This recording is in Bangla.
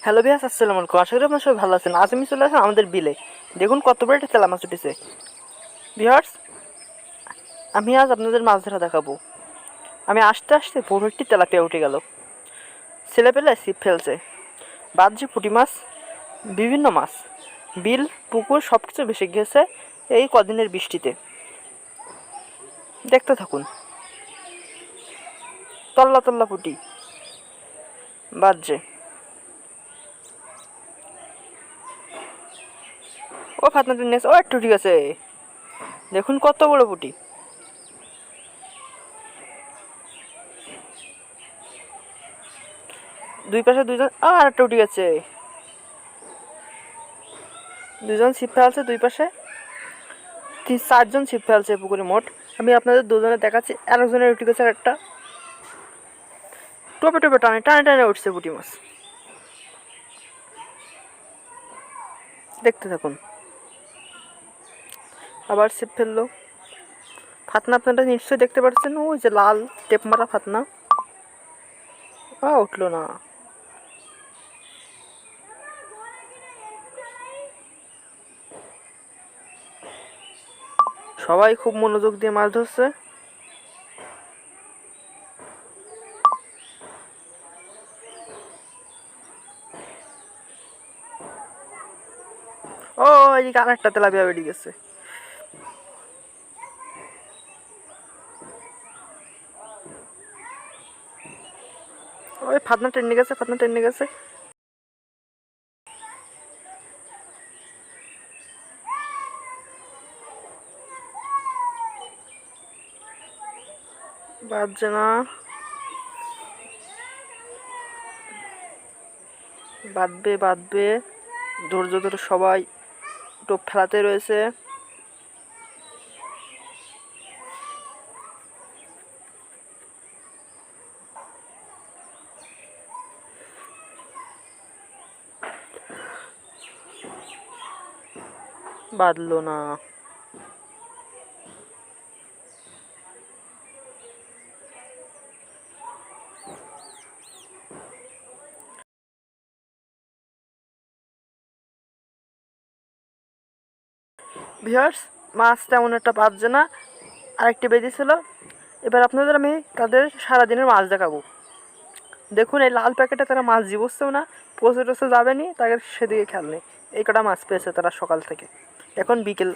হ্যালো ভিয়াস, আসসালামু আলাইকুম। আশা করি আপনার সবাই ভালো আছেন। আজ আমি চলে আসলাম আমাদের বিলে। দেখুন কত বড় একটা তেলা মাছ উঠেছে। ভিউয়ার্স, আমি আজ আপনাদের মাছ ধরা দেখাবো। আমি আস্তে আস্তে বড় একটি তেলাপিয়া উঠে গেল। ছেলেপেলে ছিপ ফেলছে, বাদজি পুঁটি মাছ, বিভিন্ন মাছ, বিল পুকুর সব কিছু ভেসে গিয়েছে এই কদিনের বৃষ্টিতে। দেখতে থাকুন। তল্লা তল্লা পুঁটি বাজছে। ও ফাতনাটা নিয়েছে, ও একটু ঠিক আছে। দেখুন কত বড় পুঁটি। দুই পাশে দুইজন, আর একটা উঠে গেছে। দুজন ছিপ ফেলছে দুই পাশে, চারজন ছিপ ফেলছে পুকুরে মোট। আমি আপনাদের দুজনে দেখাচ্ছি, আরেকজনের উঠে গেছে একটা। টোপে টোপে টানে টানে টানে উঠছে পুঁটি মাছ। দেখতে থাকুন। আবার ছিপ ফেললো। ফাতনা আপনারা নিশ্চয়ই দেখতে পাচ্ছেন, ওই যে লাল টেপ মারা ফাতনা। উঠলো না। সবাই খুব মনোযোগ দিয়ে মাছ ধরছে। ও এদিকে আর একটা তেলাপিয়া বেরিয়ে গেছে। ওই ফাতনা টেনে গেছে, ফাতনা টেনে গেছে। বাজছে না, বাঁধবে বাঁধবে। ধৈর্য ধরে সবাই টোপ ফেলাতে রয়েছে। বাঁধলো না। ভিউয়ার্স, মাছ তেমন একটা বাজছে না। আরেকটি বেজেছিল। এবার আপনাদের আমি তাদের সারাদিনের মাছ দেখাবো। দেখুন এই লাল প্যাকেটে তারা মাছ জীবছেও না, পচে টচে যাবে নি, তাদের সেদিকে খেয়াল নেই। এই কটা মাছ পেয়েছে তারা সকাল থেকে। এখন বিকেল